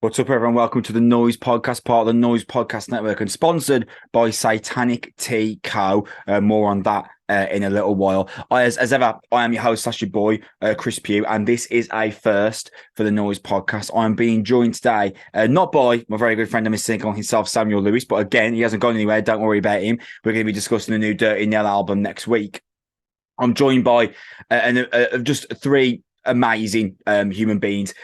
What's up, everyone? Welcome to the Noizze Podcast, part of the Noizze Podcast Network, and sponsored by Satanic Tea Co. More on that in a little while. As ever, I am your host, / your boy, Kris, and this is a first for the Noizze Podcast. I'm being joined today, not by my very good friend and Mr. Single himself, Samuel Lewis, but again, he hasn't gone anywhere. Don't worry about him. We're going to be discussing the new Dirty Nell album next week. I'm joined by just three amazing human beings.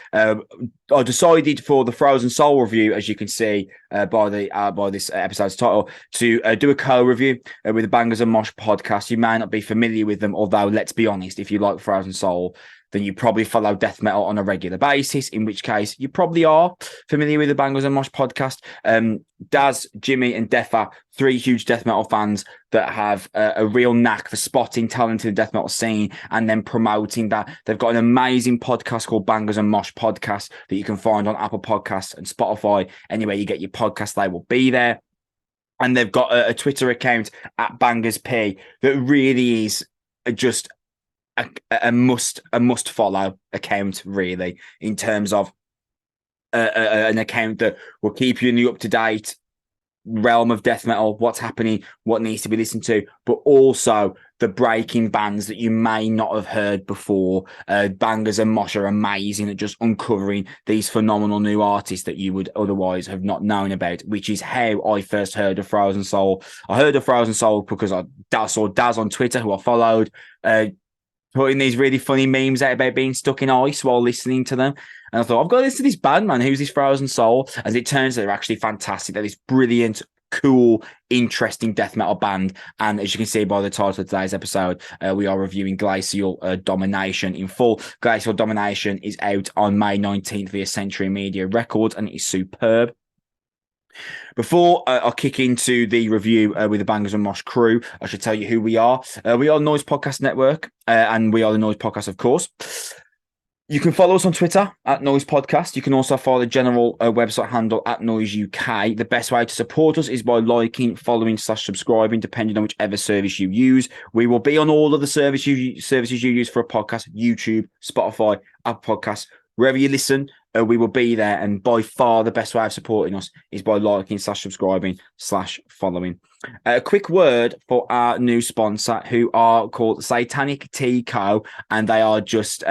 I decided for the Frozen Soul review, as you can see by this episode's title, to do a co-review with the Bangers Mosh Podcast. You may not be familiar with them, although let's be honest, if you like Frozen Soul, then you probably follow death metal on a regular basis, in which case you probably are familiar with the Bangers Mosh Podcast. Dazz, Jimi and Defa, three huge death metal fans that have a real knack for spotting talent in the death metal scene and then promoting that. They've got an amazing podcast called Bangers Mosh Podcast that you can find on Apple Podcasts and Spotify. Anywhere you get your podcast, they will be there. And they've got a Twitter account at Bangers P that really is just a must follow account, really, in terms of an account that will keep you in the up to date realm of death metal, what's happening, what needs to be listened to, but also the breaking bands that you may not have heard before. Bangers and Mosh are amazing at just uncovering these phenomenal new artists that you would otherwise have not known about, which is how I first heard of Frozen Soul. I heard of Frozen Soul because I saw Dazz on Twitter, who I followed, putting these really funny memes out about being stuck in ice while listening to them. And I thought, I've got to listen to this band, man. Who's this Frozen Soul? As it turns out, they're actually fantastic. They're this brilliant, cool, interesting death metal band. And as you can see by the title of today's episode, we are reviewing Glacial Domination in full. Glacial Domination is out on May 19th via Century Media Records, and it is superb. Before I kick into the review with the Bangers and Mosh crew, I should tell you who we are. We are Noizze Podcast Network, and we are the Noizze Podcast, of course. You can follow us on Twitter at Noizze Podcast. You can also follow the general website handle at Noizze UK. The best way to support us is by liking, following, / subscribing, depending on whichever service you use. We will be on all of the services you use for a podcast: YouTube, Spotify, Apple Podcasts, wherever you listen. We will be there, and by far the best way of supporting us is by liking, / subscribing, / following. A quick word for our new sponsor, who are called Satanic Tea Co, and they are just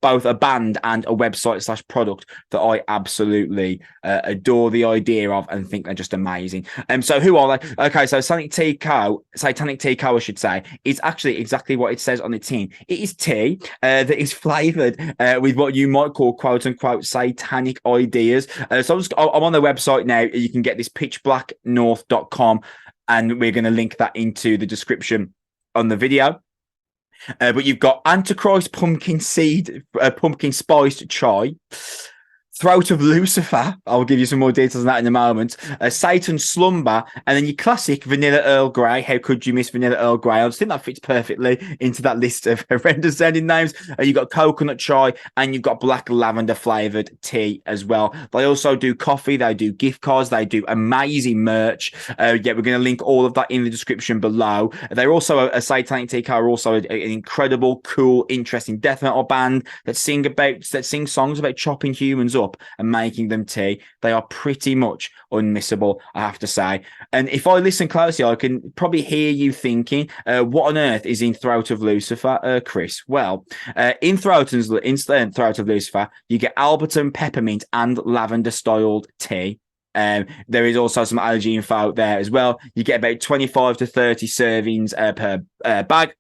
both a band and a website / product that I absolutely adore the idea of and think they're just amazing. So who are they? Okay, so Satanic Tea Co, I should say, is actually exactly what it says on the tin. It is tea that is flavoured with what you might call quote unquote satanic ideas. So I'm on the website now. You can get this pitchblacknorth.com, and we're going to link that into the description on the video. But you've got Antichrist pumpkin spiced chai, Throat of Lucifer. I'll give you some more details on that in a moment. Satan's Slumber, and then your classic Vanilla Earl Grey. How could you miss Vanilla Earl Grey? I just think that fits perfectly into that list of horrendous sounding names. You've got coconut chai, and you've got black lavender flavoured tea as well. They also do coffee. They do gift cards. They do amazing merch. We're going to link all of that in the description below. They're also a Satanic Tea Co, are also an incredible, cool, interesting death metal band that sing songs about chopping humans up and making them tea. They are pretty much unmissable, I have to say. And if I listen closely, I can probably hear you thinking, what on earth is in Throat of Lucifer, Kris? Well, in Throat of Lucifer, you get Alberton, peppermint and lavender styled tea. There is also some allergy info there as well. You get about 25 to 30 servings per bag.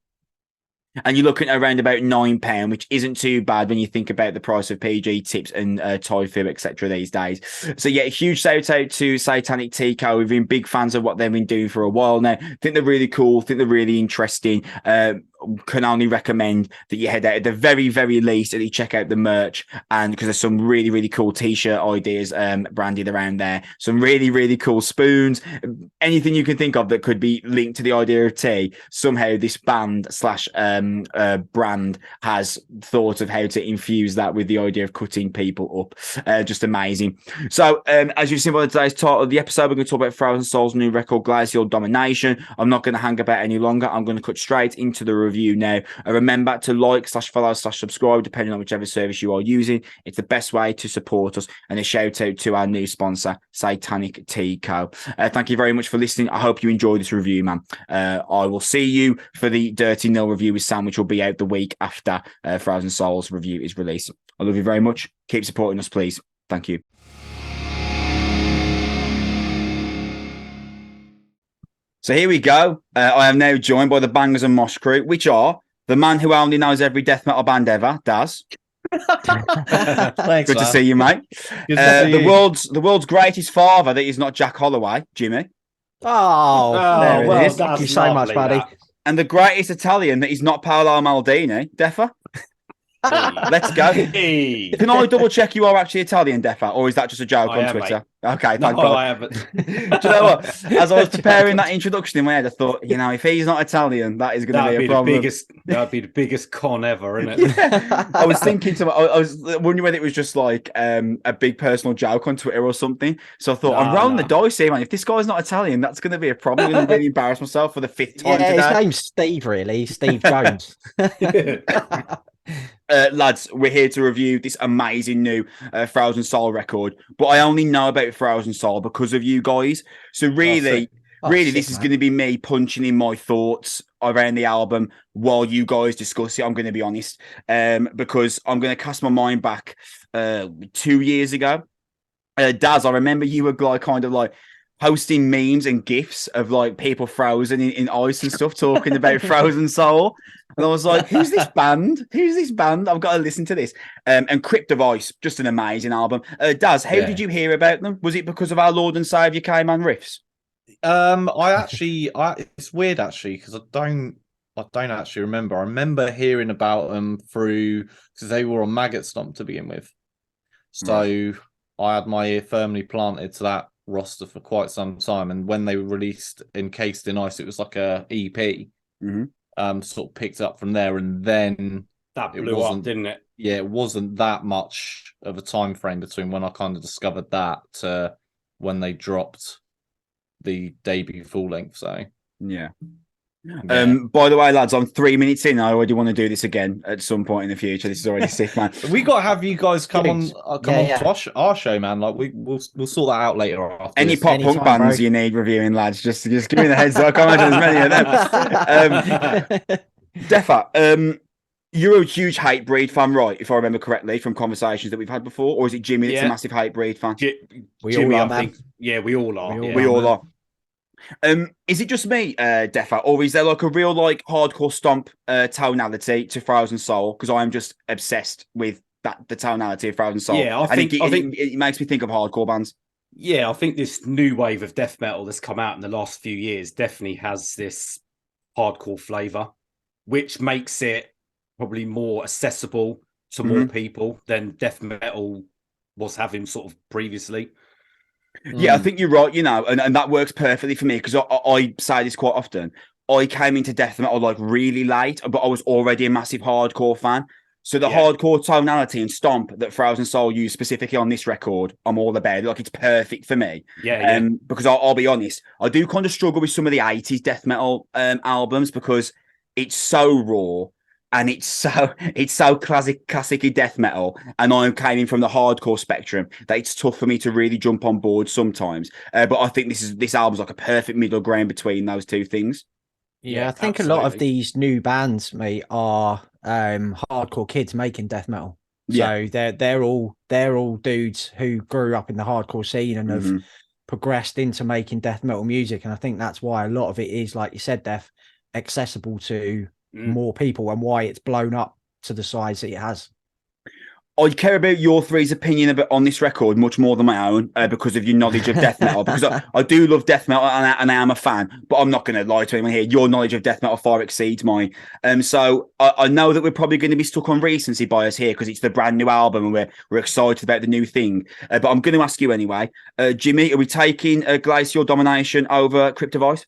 And you're looking at around about £9, which isn't too bad when you think about the price of PG tips and tofu, etc. these days. So yeah, a huge shout out to Satanic Tea Co. We've been big fans of what they've been doing for a while now. I think they're really cool. I think they're really interesting. Can only recommend that you head out at the very, very least and you check out the merch, and because there's some really, really cool t-shirt ideas branded around there. Some really, really cool spoons. Anything you can think of that could be linked to the idea of tea. Somehow this band / brand has thought of how to infuse that with the idea of cutting people up. Just amazing. So as you've seen by today's title of the episode, we're going to talk about Frozen Soul's new record, Glacial Domination. I'm not going to hang about any longer. I'm going to cut straight into the review review now. Remember to like, /follow, /subscribe, depending on whichever service you are using. It's the best way to support us. And a shout out to our new sponsor, Satanic Tea Co. Thank you very much for listening. I hope you enjoyed this review, man. I will see you for the Dirty Nil review with Sam, which will be out the week after Frozen Souls review is released. I love you very much. Keep supporting us, please. Thank you. So here we go. I am now joined by the Bangers and Mosh crew, which are the man who only knows every death metal band ever, Dazz. Thanks, Good to see you, mate. The world's greatest father that is not Jack Holloway, Jimi. Thank you so much, buddy. And the greatest Italian that is not Paolo Maldini, Defa. Let's go. Hey. Can I double check you are actually Italian, Defa, or is that just a joke on Twitter? Mate. Okay, thank God. I haven't. Do you know what? As I was preparing that introduction in my head, I thought, if he's not Italian, that is going to be a problem. That'd be the biggest con ever, isn't it? Yeah. I was thinking I was wondering whether it was just like a big personal joke on Twitter or something. So I thought, I'm rolling the dice here, man. If this guy's not Italian, that's going to be a problem. I'm going to really embarrass myself for the 5th time today. His name's Steve, really. Steve Jones. Lads, we're here to review this amazing new Frozen Soul record, but I only know about Frozen Soul because of you guys. So really, this is going to be me punching in my thoughts around the album while you guys discuss it. I'm going to be honest, because I'm going to cast my mind back 2 years ago. Daz, I remember you were kind of posting memes and gifs of people frozen in ice and stuff, talking about Frozen Soul. And I was like, who's this band? I've got to listen to this. And Crypt of Ice, just an amazing album. Daz, how did you hear about them? Was it because of our Lord and Saviour K-Man riffs? It's weird actually, because I don't actually remember. I remember hearing about them because they were on Maggot Stomp to begin with. So I had my ear firmly planted to that roster for quite some time. And when they were released Encased in Ice, it was like a EP. Mm-hmm. Sort of picked up from there, and then that blew up, didn't it? Yeah, it wasn't that much of a time frame between when I kind of discovered that to when they dropped the debut full length. So yeah. By the way, lads, I'm 3 minutes in. I already want to do this again at some point in the future. This is already sick, man. We got to have you guys come on to our show, man. We'll sort that out later. Any pop punk bands you need reviewing, lads, just give me the heads up. I can't imagine as many of them. Defa, you're a huge Hatebreed fan, right? If I remember correctly from conversations that we've had before, or is it Jimi that's a massive Hatebreed fan? Jimi, I think. Yeah, we all are. We all are. Is it just me, Defa, or is there a real hardcore stomp tonality to Frozen Soul? Because I am just obsessed with the tonality of Frozen Soul. Yeah, I think it makes me think of hardcore bands. Yeah, I think this new wave of death metal that's come out in the last few years definitely has this hardcore flavour, which makes it probably more accessible to more people than death metal was having sort of previously. Yeah, I think you're right, and that works perfectly for me because I say this quite often. I came into death metal really late, but I was already a massive hardcore fan. So the hardcore tonality and stomp that Frozen Soul used specifically on this record, I'm all about. It's perfect for me. Yeah. Because I'll be honest, I do kind of struggle with some of the 80s death metal albums because it's so raw. And it's so classic-y death metal, and I came in from the hardcore spectrum that it's tough for me to really jump on board sometimes. But I think this album's a perfect middle ground between those two things. Yeah, I think absolutely. A lot of these new bands, mate, are hardcore kids making death metal. So they're all dudes who grew up in the hardcore scene and have progressed into making death metal music. And I think that's why a lot of it is, like you said, accessible to more people and why it's blown up to the size that it has. I care about your three's opinion on this record much more than my own because of your knowledge of death metal. Because I do love death metal and I am a fan, but I'm not going to lie to anyone here. Your knowledge of death metal far exceeds mine. So I know that we're probably going to be stuck on recency bias here because it's the brand new album and we're excited about the new thing. But I'm going to ask you anyway. Jimi, are we taking Glacial Domination over Crypt of Ice?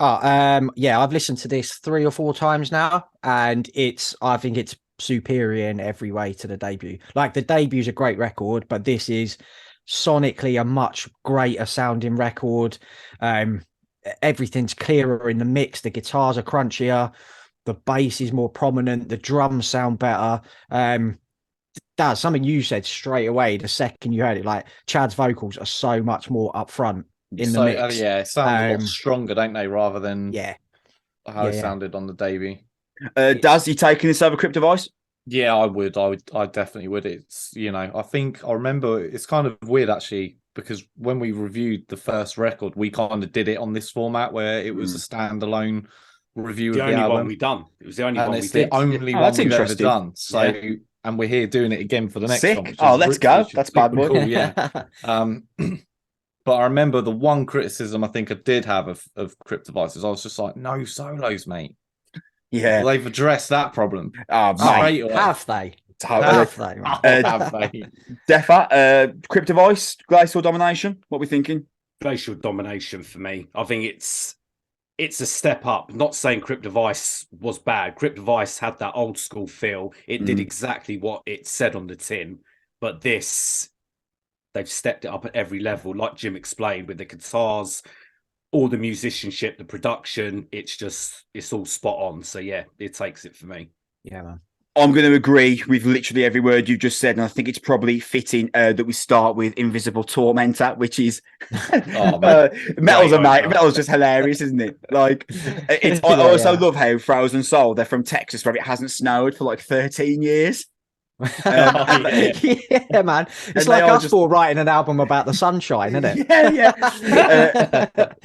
Yeah, I've listened to this 3 or 4 times now, and I think it's superior in every way to the debut. The debute's a great record, but this is sonically a much greater sounding record. Everything's clearer in the mix. The guitars are crunchier. The bass is more prominent. The drums sound better. That's something you said straight away the second you heard it. Like Chad's vocals are so much more upfront in the mix. It sounds a lot stronger, don't they? Rather than how it sounded on the debut. Daz, you taking this over Crypt Device? Yeah, I would. I definitely would. It's, I remember it's kind of weird actually, because when we reviewed the first record, we kind of did it on this format where it was a standalone review of the album. One we done. It was the only one we did. It's the only one we've ever done. So, and we're here doing it again for the next one. Oh, let's go. That's bad boy. Cool, yeah. But I remember the one criticism I think I did have of Crypt Devices. I was just like, no solos, mate. Yeah, well, they've addressed that problem. Have they? Have they? Defa, Crypt Device, Glacial Domination. What are we thinking? Glacial Domination for me. I think it's a step up. Not saying Crypt Device was bad. Crypt Device had that old school feel. It did exactly what it said on the tin. But this, they've stepped it up at every level, like Jim explained, with the guitars, all the musicianship, the production. It's all spot on. So yeah, it takes it for me. Yeah, man. I'm going to agree with literally every word you've just said, and I think it's probably fitting that we start with Invisible Tormentor, which is Metal's just hilarious, isn't it? Like, I also love how Frozen Soul, they're from Texas, where it hasn't snowed for like 13 years. Yeah, man. It's like us four writing an album about the sunshine, isn't it?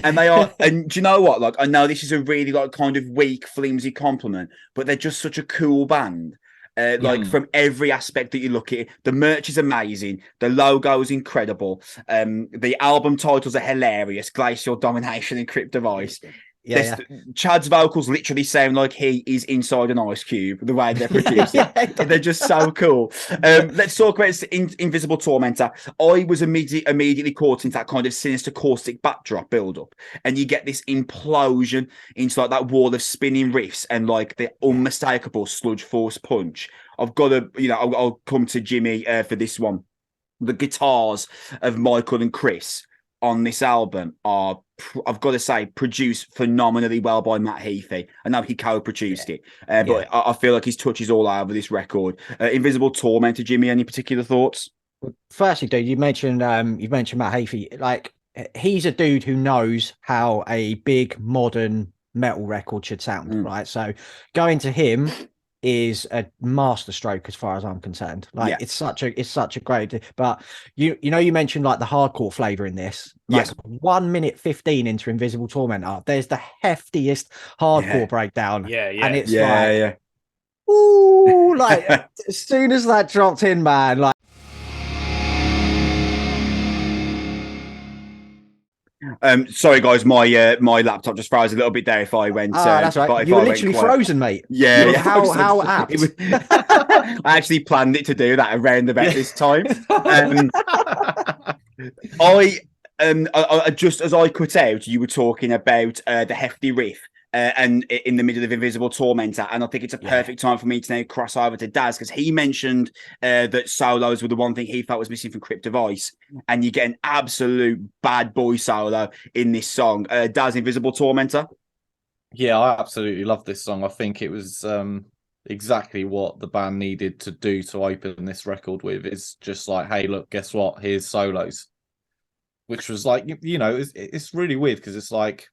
And they are, and do you know what? Like, I know this is a really like kind of weak, flimsy compliment, but they're just such a cool band. From every aspect that you look at it, the merch is amazing, the logo is incredible, the album titles are hilarious, Glacial Domination and Crypt Device. Chad's vocals literally sound like he is inside an ice cube, the way they're produced. They're just so cool. Let's talk about Invisible Tormentor. I was immediately caught into that kind of sinister caustic backdrop build-up, and you get this implosion into like that wall of spinning riffs and like the unmistakable sludge force punch. I've got to, I'll come to Jimi for this one. The guitars of Michael and Kris on this album are, I've got to say, produced phenomenally well by Matt Heafy. I know he co-produced it, but I feel like his touch is all over this record. Invisible Tormentor, Jimmy, any particular thoughts? Firstly, dude, you mentioned Matt Heafy. Like, he's a dude who knows how a big modern metal record should sound, right? So going to him is a masterstroke as far as I'm concerned. Like, it's such a great, but you mentioned like the hardcore flavor in this. Like, 1 minute 15 into Invisible Tormentor, there's the heftiest hardcore breakdown. And it's ooh, like as soon as that dropped in, man, like. Sorry guys, my laptop just froze a little bit there. If I went, that's right. You were literally frozen, mate. How apt. I actually planned it to do that around about this time. I just as I cut out, you were talking about the hefty riff. And in the middle of Invisible Tormentor, and I think it's a perfect time for me to now cross over to Daz, because he mentioned that solos were the one thing he felt was missing from Crypt Device, and you get an absolute bad boy solo in this song. Daz, Invisible Tormentor. Yeah, I absolutely love this song. I think it was exactly what the band needed to do to open this record with. It's just like, hey, look, guess what? Here's solos, which was like, it's really weird because it's like,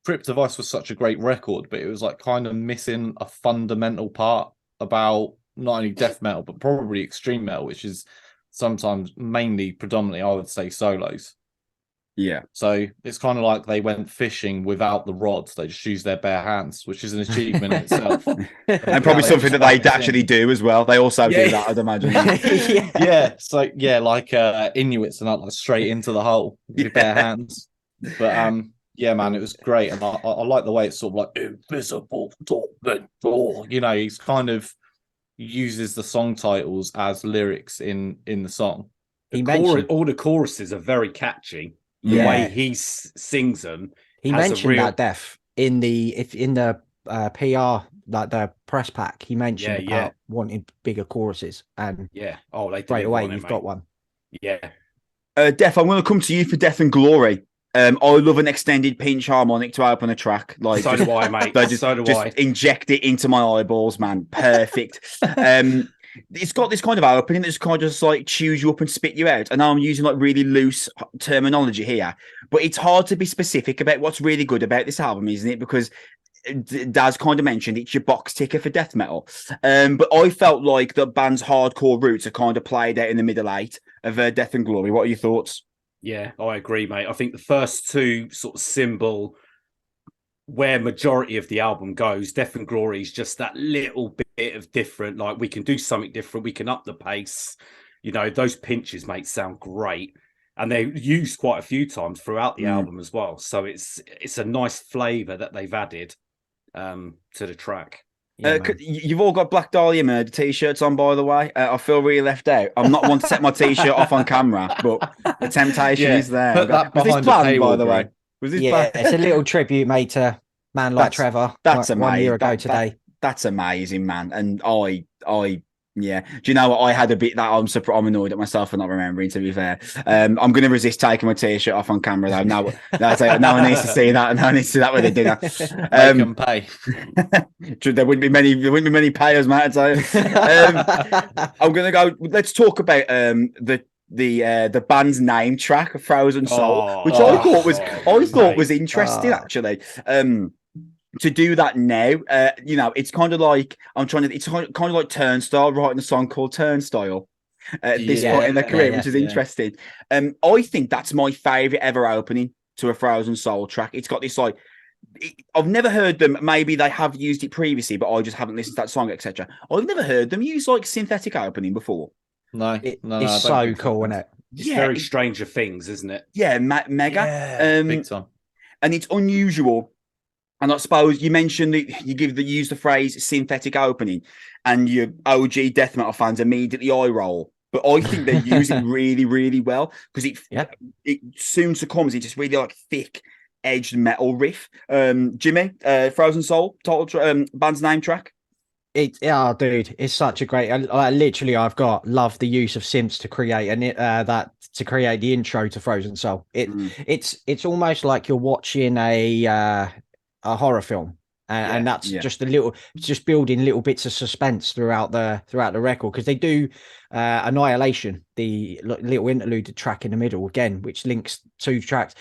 Crypt Device was such a great record, but it was like kind of missing a fundamental part about not only death metal, but probably extreme metal, which is sometimes predominantly, I would say, solos. Yeah. So it's kind of like they went fishing without the rods. They just used their bare hands, which is an achievement in itself. And probably something that they actually do as well. They also do that, I'd imagine. So like Inuits and that, like straight into the hole with bare hands. But yeah, man, it was great, and I like the way it's sort of like Invisible Tormentor. He's kind of uses the song titles as lyrics in the song. All the choruses are very catchy. The way he sings them. He mentioned that Def in the PR, like the press pack. He mentioned about wanting bigger choruses, and they straight away you've got one. Yeah, Def, I'm going to come to you for Death and Glory. I love an extended pinch harmonic to open a track. Like, so do I, mate. Just inject it into my eyeballs, man. Perfect. It's got this kind of opening that's kind of just like chews you up and spit you out. I know I'm using like really loose terminology here, but it's hard to be specific about what's really good about this album, isn't it? Because Daz kind of mentioned it's your box ticker for death metal. But I felt like the band's hardcore roots are kind of played out in the middle eight of Death and Glory. What are your thoughts? Yeah, I agree, mate. I think the first two sort of symbol where majority of the album goes. Death and Glory is just that little bit of different. Like, we can do something different. We can up the pace. You know, those pinches, mate, sound great. And they're used quite a few times throughout the album as well. So it's a nice flavour that they've added to the track. Yeah, you've all got Black Dahlia Murder t-shirts on, by the way. I feel really left out. I'm not one to set my t-shirt off on camera, but the temptation is there. Put that was this behind planned, the paywall, by the way? Was this planned? It's a little tribute made to a man like Trevor. That's amazing. 1 year ago today. That's amazing, man. And yeah. Do you know what? I had a bit that I'm annoyed at myself for not remembering, to be fair. I'm going to resist taking my t-shirt off on camera, though. No one needs to see that. No one needs to see that when they dinner. Make them pay. There wouldn't be many payers, mate. I'm going to go. Let's talk about the band's name track, Frozen Soul, which I thought was interesting, actually. To do that now, it's kind of like it's kind of like Turnstile writing a song called Turnstile at this point in their career, which is interesting. I think that's my favourite ever opening to a Frozen Soul track. It's got this like, I've never heard them. Maybe they have used it previously, but I just haven't listened to that song, etc. I've never heard them use like synthetic opening before. No, it's so cool, isn't it? It's very Stranger Things, isn't it? Yeah, mega. Big time. And it's unusual. And I suppose you mentioned that you use the phrase synthetic opening, and your OG death metal fans immediately eye roll. But I think they use it really, really well, because it soon succumbs into this really like thick edged metal riff. Jimi, Frozen Soul, band's name track. Dude, it's such a great. I've got love the use of synths to create the intro to Frozen Soul. It's almost like you're watching a horror film, and that's just building little bits of suspense throughout the record, because they do Annihilation, the little interlude track in the middle again, which links two tracks.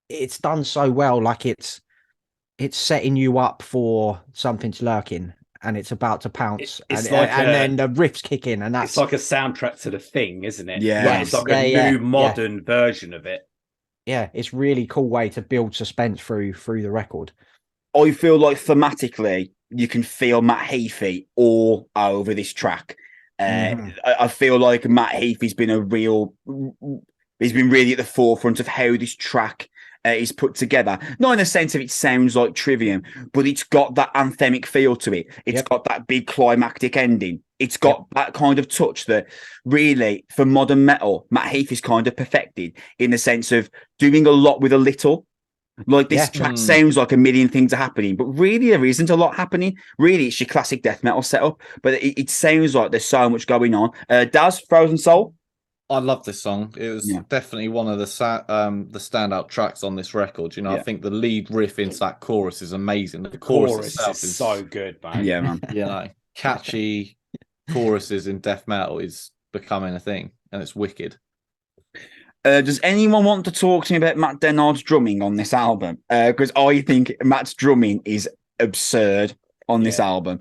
It's done so well, like it's setting you up for something's lurking and it's about to pounce, and then the riffs kick in, and that's like a soundtrack to The Thing, isn't it? It's like a new modern version of it. Yeah, it's really cool way to build suspense through the record. I feel like thematically, you can feel Matt Heafy all over this track. I feel like Matt Heafy's been he's been really at the forefront of how this track is put together. Not in the sense of it sounds like Trivium, but it's got that anthemic feel to it. It's got that big climactic ending. It's got that kind of touch that really, for modern metal, Matt Heafy's kind of perfected, in the sense of doing a lot with a little. Like, this track sounds like a million things are happening, but really there isn't a lot happening. Really, it's your classic death metal setup, but it sounds like there's so much going on. Daz, Frozen Soul? I love this song. It was definitely one of the standout tracks on this record. You know, I think the lead riff into that chorus is amazing. The chorus itself is so good, man. Yeah, man. You know, catchy choruses in death metal is becoming a thing, and it's wicked. Does anyone want to talk to me about Matt Dennard's drumming on this album? Because I think Matt's drumming is absurd on this album.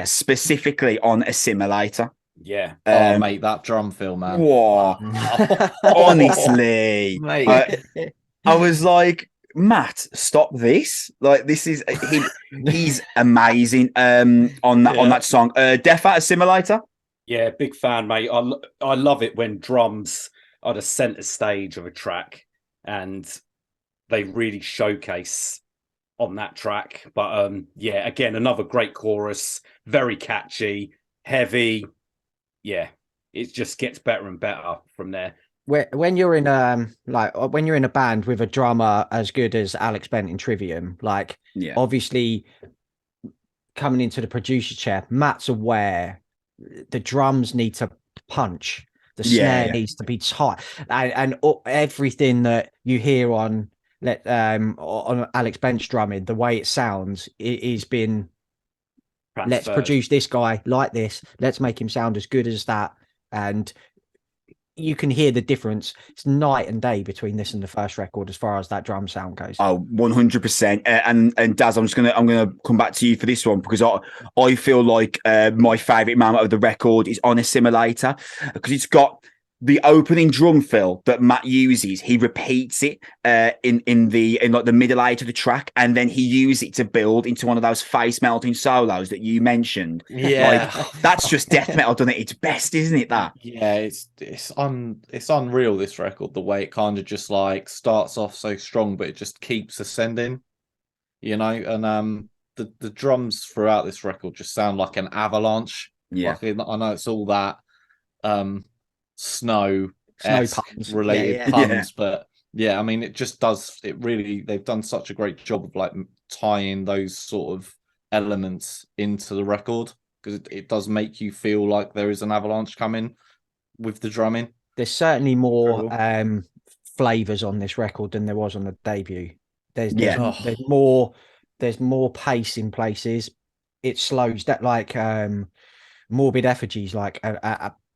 Specifically on Assimilator. Yeah. Mate, that drum fill, man. Whoa. Honestly. Mate. I was like, Matt, stop this. Like, this is he's amazing on that song. Defa, Assimilator? Yeah, big fan, mate. I love it when drums are the center stage of a track, and they really showcase on that track. But again, another great chorus, very catchy, heavy. Yeah, it just gets better and better from there. When you're in when you're in a band with a drummer as good as Alex Bent in Trivium, obviously coming into the producer chair, Matt's aware the drums need to punch. The snare needs to be tight, and everything that you hear on Alex Bench drumming, the way it sounds, it is been. Let's produce this guy like this. Let's make him sound as good as that, and you can hear the difference. It's night and day between this and the first record as far as that drum sound goes. Oh, 100%. And Daz, I'm gonna come back to you for this one, because I feel like my favourite moment of the record is on Assimilator, because it's got the opening drum fill that Matt uses. He repeats it in like the middle eight of the track, and then he uses it to build into one of those face melting solos that you mentioned. Yeah, like, that's just death metal done at its best, isn't it? That it's unreal, this record, the way it kind of just like starts off so strong, but it just keeps ascending, you know. And the drums throughout this record just sound like an avalanche. Yeah, like, I know it's all that snow puns related puns, but I mean, it just does it really. They've done such a great job of like tying those sort of elements into the record, because it does make you feel like there is an avalanche coming with the drumming. There's certainly more flavors on this record than there was on the debut. There's more pace in places. It slows that, like Morbid Effigies, like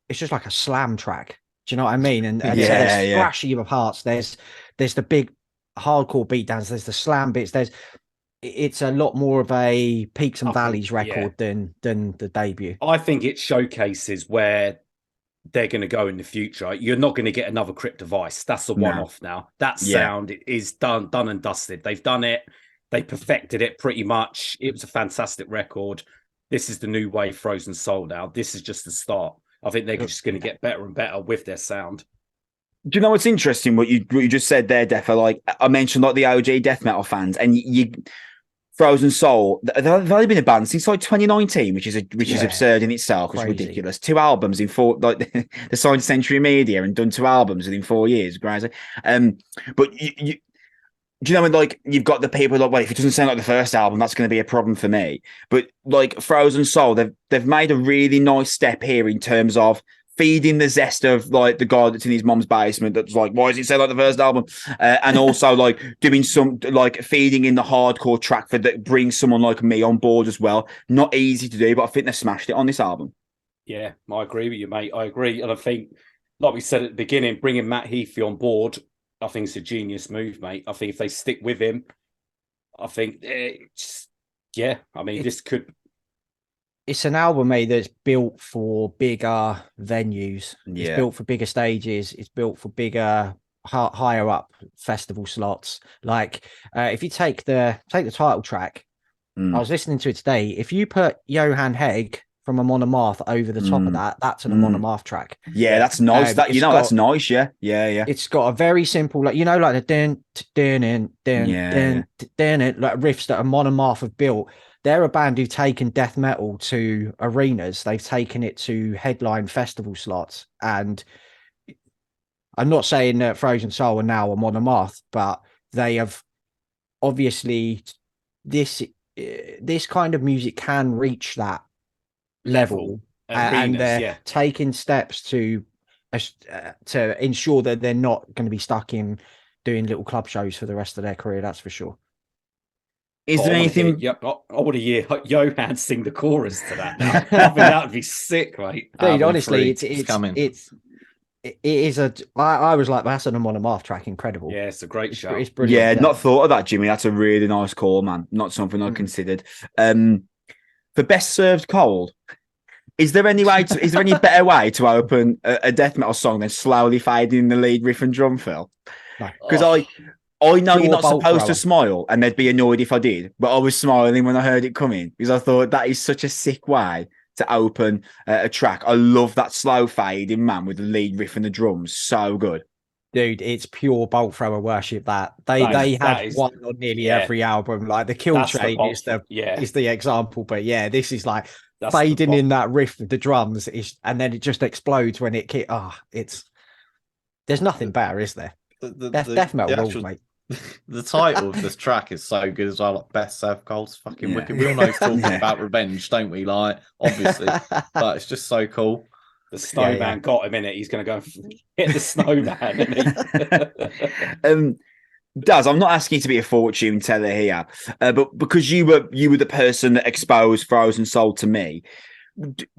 it's just like a slam track. Do you know what I mean? And so there's thrashing of parts. There's the big hardcore beatdowns. There's the slam bits. It's a lot more of a peaks and valleys record than the debut. I think it showcases where they're going to go in the future. You're not going to get another Crypt Device. That's a one-off now. That sound is done and dusted. They've done it. They perfected it pretty much. It was a fantastic record. This is the new wave Frozen Soul now. This is just the start. I think they're just going to get better and better with their sound. Do you know what's interesting? What you just said there, Defa? Like, I mentioned, like the OG death metal fans, and you Frozen Soul. They've only been a band since like 2019, which is absurd in itself. It's ridiculous. 2 albums in 4. Like they signed Century Media and done 2 albums within 4 years. Crazy. But you do you know when, like, you've got the people like, well, if it doesn't sound like the first album, that's going to be a problem for me. But like Frozen Soul, they've made a really nice step here in terms of feeding the zest of like the guy that's in his mom's basement that's like, why does it sound like the first album? And also like doing some, like feeding in the hardcore track that brings someone like me on board as well. Not easy to do, but I think they've smashed it on this album. Yeah, I agree with you, mate. I agree. And I think, like we said at the beginning, bringing Matt Heafy on board, I think it's a genius move, mate. I think if they stick with him, I think this could. It's an album, mate, that's built for bigger venues. Yeah. It's built for bigger stages. It's built for bigger, higher up festival slots. Like if you take the title track, I was listening to it today. If you put Johan Hegg from Amon Amarth over the top of that, that's an Amon Amarth track. Yeah, that's nice. That's nice. Yeah. It's got a very simple, like, you know, like the dun like riffs that Amon Amarth have built. They're a band who've taken death metal to arenas. They've taken it to headline festival slots. And I'm not saying that Frozen Soul are now Amon Amarth, but they have obviously this kind of music can reach that level, and they're taking steps to ensure that they're not going to be stuck in doing little club shows for the rest of their career. That's for sure. Is there anything? Yep, I want to hear Johan sing the chorus to that now. I think that would be sick, mate. Dude, honestly, it's coming. It is a. I was like, that's an Amon Amarth track, incredible. Yeah, it's a great show. It's brilliant. Yeah, not thought of that, Jimmy. That's a really nice call, man. Not something I considered. For best served cold, is there any better way to open a death metal song than slowly fading the lead riff and drum fill? Because I know you're not supposed to smile, and they'd be annoyed if I did, but I was smiling when I heard it coming because I thought that is such a sick way to open a track. I love that slow fading, man, with the lead riff and the drums. So good. Dude, it's pure bolt thrower worship. That they had one on nearly every album. Like the Kill Train is the example, but yeah, this is like fading in that riff with the drums, and then it just explodes when it there's nothing better, is there? Death metal rules, mate. The title of this track is so good as well. Like, best served cold's fucking wicked. We all know he's talking about revenge, don't we? Like, obviously, but it's just so cool. The snowman got him in it. He's going to go and hit the snowman. Daz, I'm not asking you to be a fortune teller here, but because you were the person that exposed Frozen Soul to me,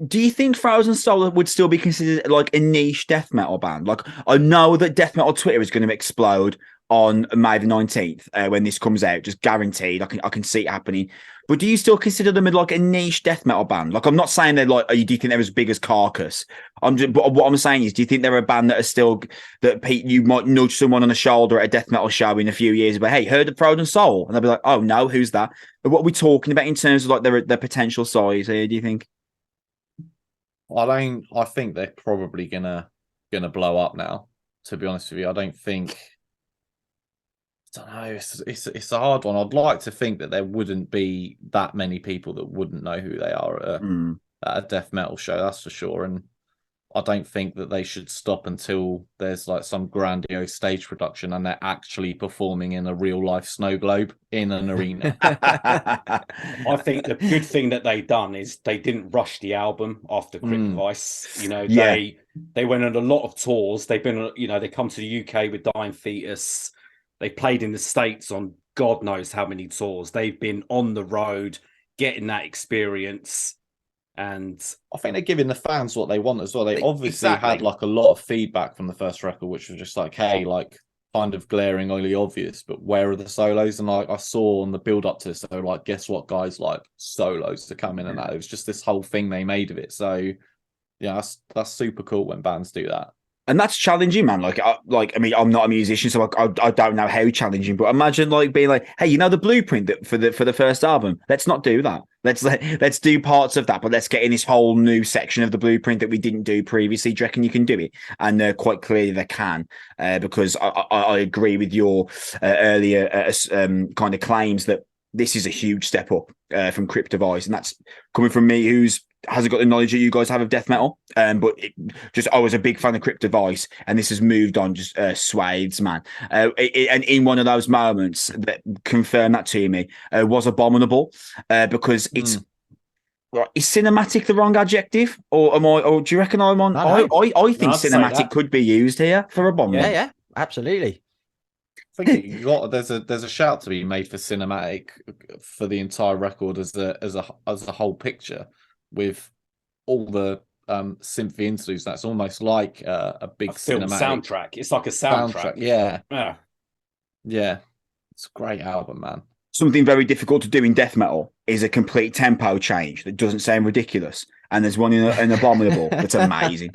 do you think Frozen Soul would still be considered like a niche death metal band? Like, I know that death metal Twitter is going to explode on May the 19th when this comes out, just guaranteed. I can see it happening. But do you still consider them like a niche death metal band? Like, I'm not saying they're like, do you think they're as big as Carcass? But what I'm saying is, do you think they're a band that are still, that you might nudge someone on the shoulder at a death metal show in a few years, but hey, heard of Frozen Soul? And they'll be like, oh no, who's that? But what are we talking about in terms of like their potential size here, do you think? I think they're probably gonna blow up now, to be honest with you. I don't know. It's a hard one. I'd like to think that there wouldn't be that many people that wouldn't know who they are at a death metal show. That's for sure. And I don't think that they should stop until there's like some grandiose stage production and they're actually performing in a real life snow globe in an arena. I think the good thing that they done is they didn't rush the album after Crypt Vice. You know, they went on a lot of tours. They've been, they come to the UK with Dying Fetus. They played in the States on God knows how many tours. They've been on the road, getting that experience. And I think they're giving the fans what they want as well. They obviously had like a lot of feedback from the first record, which was just like, hey, like kind of glaringly obvious, but where are the solos? And I saw on the build up to this, they were like, guess what, guys, like solos to come in and that. It was just this whole thing they made of it. So yeah, that's super cool when bands do that. And that's challenging, man. I mean, I'm not a musician, so I don't know how challenging. But imagine like being like, hey, the blueprint that for the first album. Let's not do that. Let's do parts of that, but let's get in this whole new section of the blueprint that we didn't do previously. Do you reckon you can do it? And quite clearly they can, because I agree with your earlier kind of claims that this is a huge step up from Crypt Device, and that's coming from me who's hasn't got the knowledge that you guys have of death metal, but I was a big fan of Crypt Device, and this has moved on just swathes, man. And in one of those moments that confirmed that to me was Abominable, because it's is cinematic the wrong adjective, or am I? Or do you reckon I'm on? I think cinematic could be used here for Abominable. Yeah, absolutely. I think there's a shout to be made for cinematic for the entire record as a whole picture, with all the synthy interludes. That's almost like a big cinematic soundtrack. It's like a soundtrack. Yeah. It's a great album, man. Something very difficult to do in death metal is a complete tempo change that doesn't sound ridiculous. And there's one in Abominable that's amazing.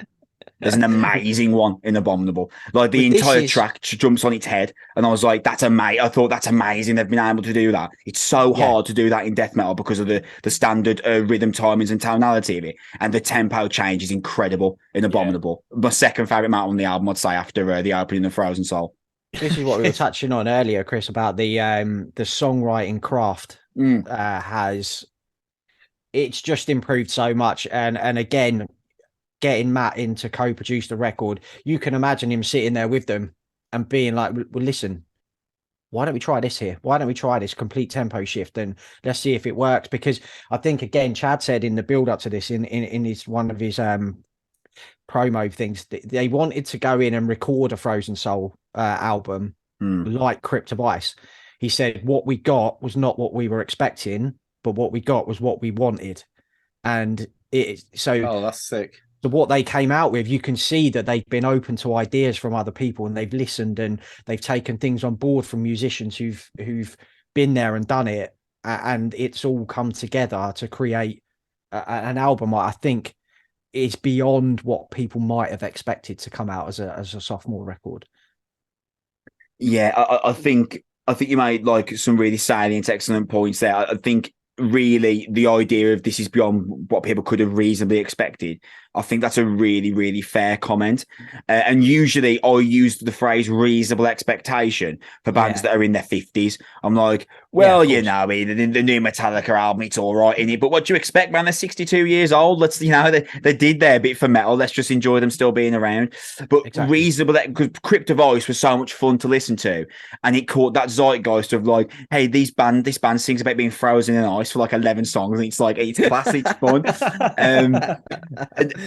There's an amazing one in Abominable. Like the entire track jumps on its head, and I was like, "That's amazing!" I thought that's amazing. They've been able to do that. It's so hard to do that in death metal because of the standard rhythm timings and tonality of it, and the tempo change is incredible in Abominable. My second favorite metal on the album, I'd say, after the opening of Frozen Soul. This is what we were touching on earlier, Chris, about the songwriting craft. It's just improved so much, and again, getting Matt in to co-produce the record, you can imagine him sitting there with them and being like, well, listen, why don't we try this here? Why don't we try this complete tempo shift and let's see if it works? Because I think, again, Chad said in the build up to this, in his one of his promo things, they wanted to go in and record a Frozen Soul album like Crypt Device. He said what we got was not what we were expecting, but what we got was what we wanted. And that's sick. So what they came out with, you can see that they've been open to ideas from other people, and they've listened and they've taken things on board from musicians who've been there and done it, and it's all come together to create an album I think is beyond what people might have expected to come out as a sophomore record. Yeah, I think you made like some really salient, excellent points there. I think really the idea of this is beyond what people could have reasonably expected. I think that's a really, really fair comment. And usually I use the phrase reasonable expectation for bands that are in their 50s. I'm like, well, the new Metallica album, it's all right in it. But what do you expect, man? They're 62 years old. Let's, they did their bit for metal. Let's just enjoy them still being around. But reasonable, because Crypt Device was so much fun to listen to. And it caught that zeitgeist of like, hey, this band sings about being frozen in ice for like 11 songs. And it's like, it's classic, it's fun.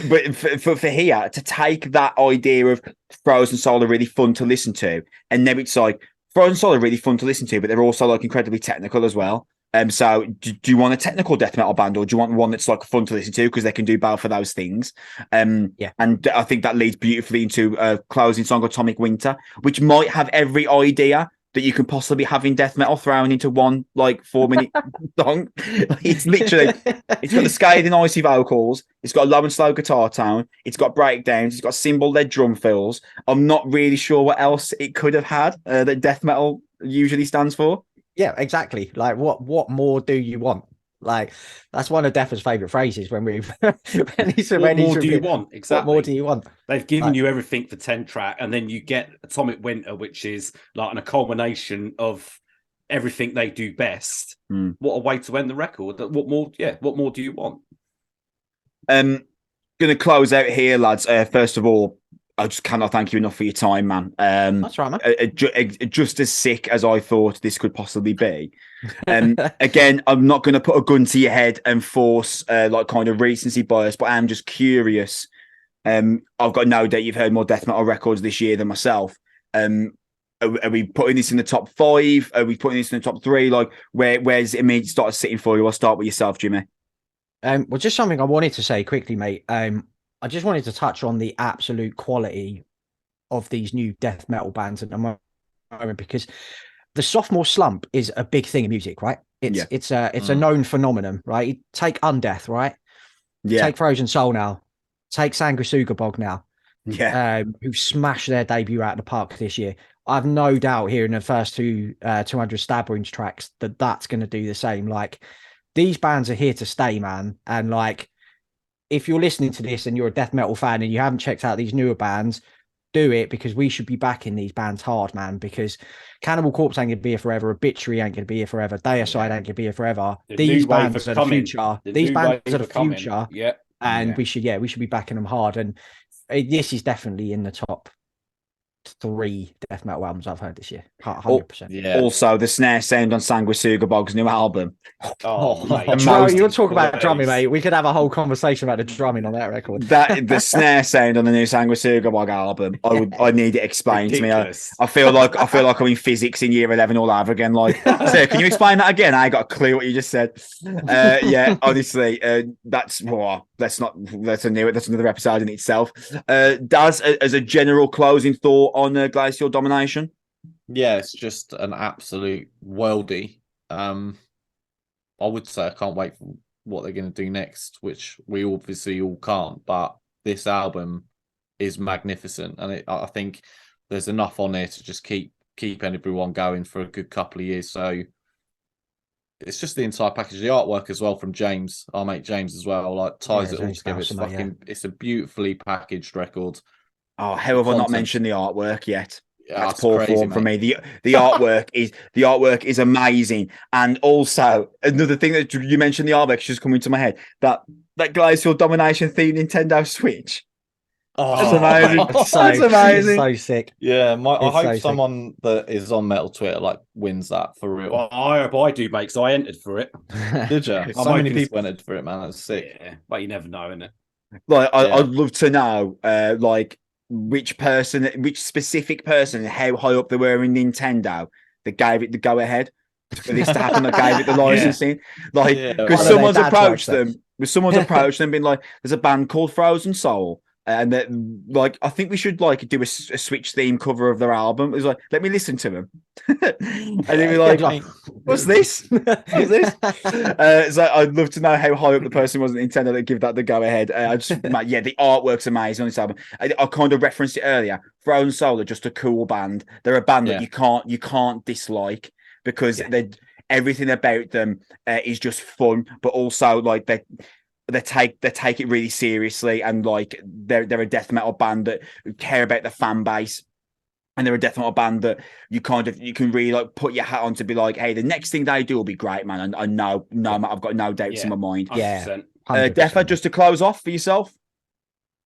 but for here to take that idea of Frozen Soul are really fun to listen to, and then it's like Frozen Soul are really fun to listen to, but they're also like incredibly technical as well. So do you want a technical death metal band, or do you want one that's like fun to listen to because they can do both of those things? Yeah, and I think that leads beautifully into a closing song, Atomic Winter, which might have every idea that you can possibly have in death metal thrown into one like 4-minute song. It's literally, it's got the scathing icy vocals, it's got a low and slow guitar tone, it's got breakdowns, it's got cymbal-led drum fills. I'm not really sure what else it could have had that death metal usually stands for. Yeah, exactly. Like, what more do you want? Like, that's one of Defa's favorite phrases when we've. What more do you want? Exactly. What more do you want? They've given you everything for 10 track, and then you get Atomic Winter, which is like a culmination of everything they do best. What a way to end the record. What more? Yeah. What more do you want? Gonna close out here, lads. First of all, I just cannot thank you enough for your time, man. That's right, man. Just as sick as I thought this could possibly be. Again, I'm not going to put a gun to your head and force like kind of recency bias, but I'm just curious. I've got no doubt you've heard more death metal records this year than myself. Are we putting this in the top 5? Are we putting this in the top 3? Like, where's it immediately started sitting for you? I'll start with yourself, Jimmy. Well, just something I wanted to say quickly, mate. I just wanted to touch on the absolute quality of these new death metal bands at the moment, because the sophomore slump is a big thing in music, right? It's a known phenomenon, right? You take Undeath, right? Yeah. Take Frozen Soul now. Take Sanguisuga Bog now. Yeah. Who smashed their debut out of the park this year. I've no doubt here in the first 200 Stab Wounds tracks that's going to do the same. Like, these bands are here to stay, man. And like, if you're listening to this and you're a death metal fan and you haven't checked out these newer bands, do it, because we should be backing these bands hard, man. Because Cannibal Corpse ain't gonna be here forever, Obituary ain't gonna be here forever, Deicide ain't gonna be here forever. These bands are the future. These bands are the future. Yeah. And we should be backing them hard. And this is definitely in the top 3 death metal albums I've heard this year. 100%. Yeah. Also, the snare sound on Sanguisuga Bog's new album. Mate. You'll talk about drumming, mate. We could have a whole conversation about the drumming on that record. The snare sound on the new Sanguisuga Bog album, I need it explained to me. I feel like I'm in physics in year 11 all over again. Like, so can you explain that again? I got a clue what you just said. Yeah, honestly, that's another episode in itself. Daz, as a general closing thought on Glacial Domination? Yeah, it's just an absolute worldie. I would say I can't wait for what they're going to do next, which we obviously all can't. But this album is magnificent, and I think there's enough on there to just keep everyone going for a good couple of years. So it's just the entire package, the artwork as well from James, our mate James as well, like ties it all together. It's a beautifully packaged record. Oh, how have I not mentioned the artwork yet? Yeah, that's poor form for me. The artwork is amazing, and also another thing that you mentioned, the artwork, just coming to my head, that Glacial Domination themed Nintendo Switch. Oh, that's amazing! That's amazing. So sick. Yeah, I hope someone that is on Metal Twitter like wins that for real. Well, I hope I do, mate, because I entered for it. Did you? So many people entered for it, man. That's sick. Yeah, but you never know, innit? Like, I'd love to know, like, which specific person, how high up they were in Nintendo that gave it the go ahead for this to happen, that gave it the licensing. Like, because someone's approached them, and been like, there's a band called Frozen Soul, and that, like, I think we should like do a Switch theme cover of their album. It was like, let me listen to them. And they'd be like, what's this? What's this? So I'd love to know how high up the person was at Nintendo that give that the go ahead. The artwork's amazing on this album. I kind of referenced it earlier. Frozen Soul are just a cool band. They're a band that you can't dislike, because everything about them is just fun, but also like they take it really seriously, and like they're a death metal band that care about the fan base. And they're a death metal band that you can really like put your hat on to be like, hey, the next thing they do will be great, man. And I know, I've got no doubts in my mind. 100%. Yeah. Defa, just to close off for yourself.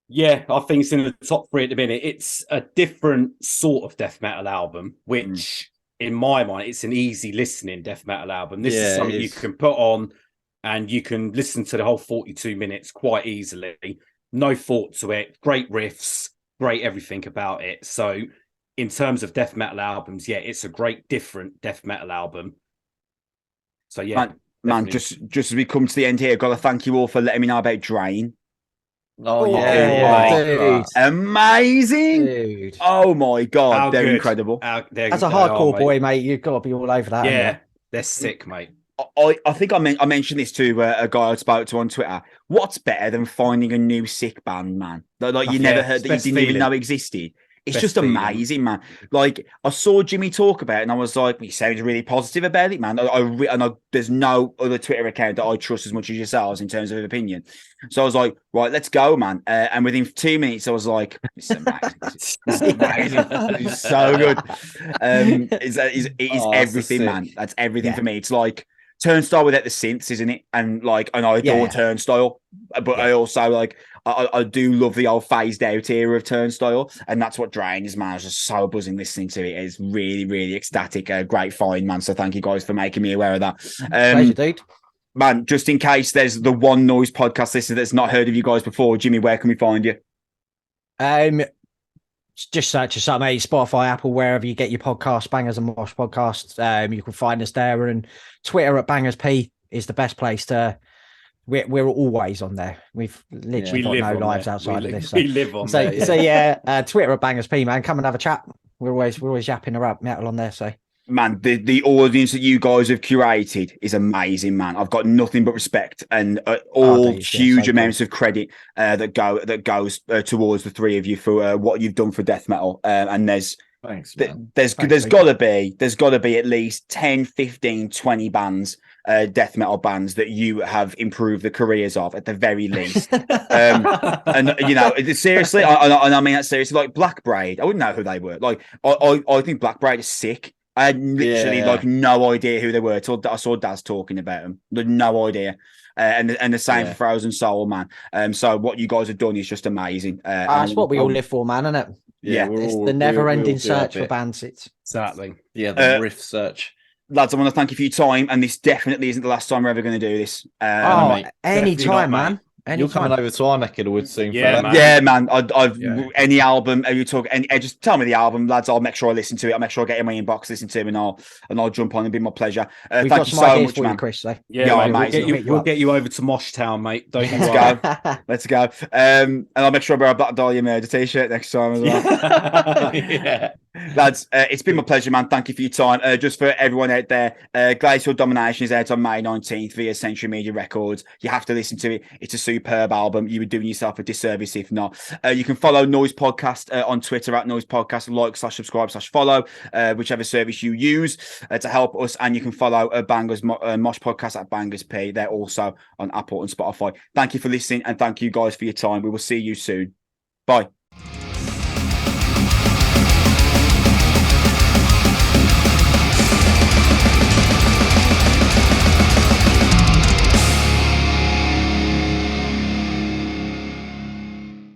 Yeah, I think it's in the top 3 at the minute. It's a different sort of death metal album, which in my mind, it's an easy listening death metal album. This is something you can put on and you can listen to the whole 42 minutes quite easily. no thought to it, great riffs, great everything about it. So in terms of death metal albums, yeah, it's a great different death metal album. So yeah. Man, just as we come to the end here, I've got to thank you all for letting me know about Drain. Oh yeah, dude. Amazing. Dude. Oh my God, How they're good. incredible. As a hardcore boy, mate, you've got to be all over that. Yeah, they're sick, mate. I think I mentioned this to a guy I spoke to on Twitter. What's better than finding a new sick band, man? Like you never heard, that you didn't even know existed. It's just amazing, man. Like I saw Jimi talk about it, and I was like, "He sounds really positive about it, man." There's no other Twitter account that I trust as much as yourselves in terms of opinion. So I was like, "Right, let's go, man." And within 2 minutes, I was like, "This is amazing. This is amazing. It's so good." It is everything, man. That's everything for me. It's like Turnstile without the synths, isn't it? And I adore Turnstile, but I also like. I do love the old phased out era of Turnstile, and that's what Drain is, man. I was just so buzzing listening to it. It's really, really ecstatic. Great find, man. So thank you guys for making me aware of that. Pleasure, dude. Man, just in case there's the one Noizze podcast listener that's not heard of you guys before, Jimi, where can we find you? Just search us up, mate. Spotify, Apple, wherever you get your podcast, Bangers and Mosh Podcast. You can find us there, and Twitter at Bangers P is the best place to. We're always on there. We've literally got no lives outside of this. So. We live on there. So yeah, Twitter at Bangers P, man. Come and have a chat. We're always yapping about metal on there. So man, the audience that you guys have curated is amazing, man. I've got nothing but respect and huge amounts of credit that goes towards the three of you for what you've done for death metal. And there's got to be at least 10, 15, 20 bands, death metal bands that you have improved the careers of at the very least. And you know, seriously, I mean that seriously. Like Black Braid, I wouldn't know who they were. Like I think Black Braid is sick. I had literally no idea who they were until I saw Dazz talking about them. No idea. And the same for Frozen Soul, man. So what you guys have done is just amazing. That's what we all live for, man, isn't it? Yeah, it's the never-ending search for bands. Exactly. Yeah, the riff search. Lads, I want to thank you for your time, and this definitely isn't the last time we're ever going to do this. Any time, man. You're coming over to our neck of the woods soon, yeah, man. Yeah, man. Any album you talk, just tell me the album, lads. I'll make sure I listen to it. I'll make sure I get in my inbox, listen to it, and I'll jump on and be my pleasure. Thank you so much, man. Chris, so. We'll get you over to Mosh Town, mate. Don't you worry. Let's go. And I'll make sure I wear a Black Dahlia Murder t-shirt next time as well. Yeah. Lads, it's been my pleasure, man. Thank you for your time. Just for everyone out there, Glacial Domination is out on May 19th via Century Media Records. You have to listen to it. It's a superb album. You were doing yourself a disservice if not. You can follow Noizze Podcast on Twitter at Noizze Podcast. Like, /subscribe, /follow, whichever service you use to help us. And you can follow Bangers Mosh Podcast at Bangers P. They're also on Apple and Spotify. Thank you for listening, and thank you guys for your time. We will see you soon. Bye.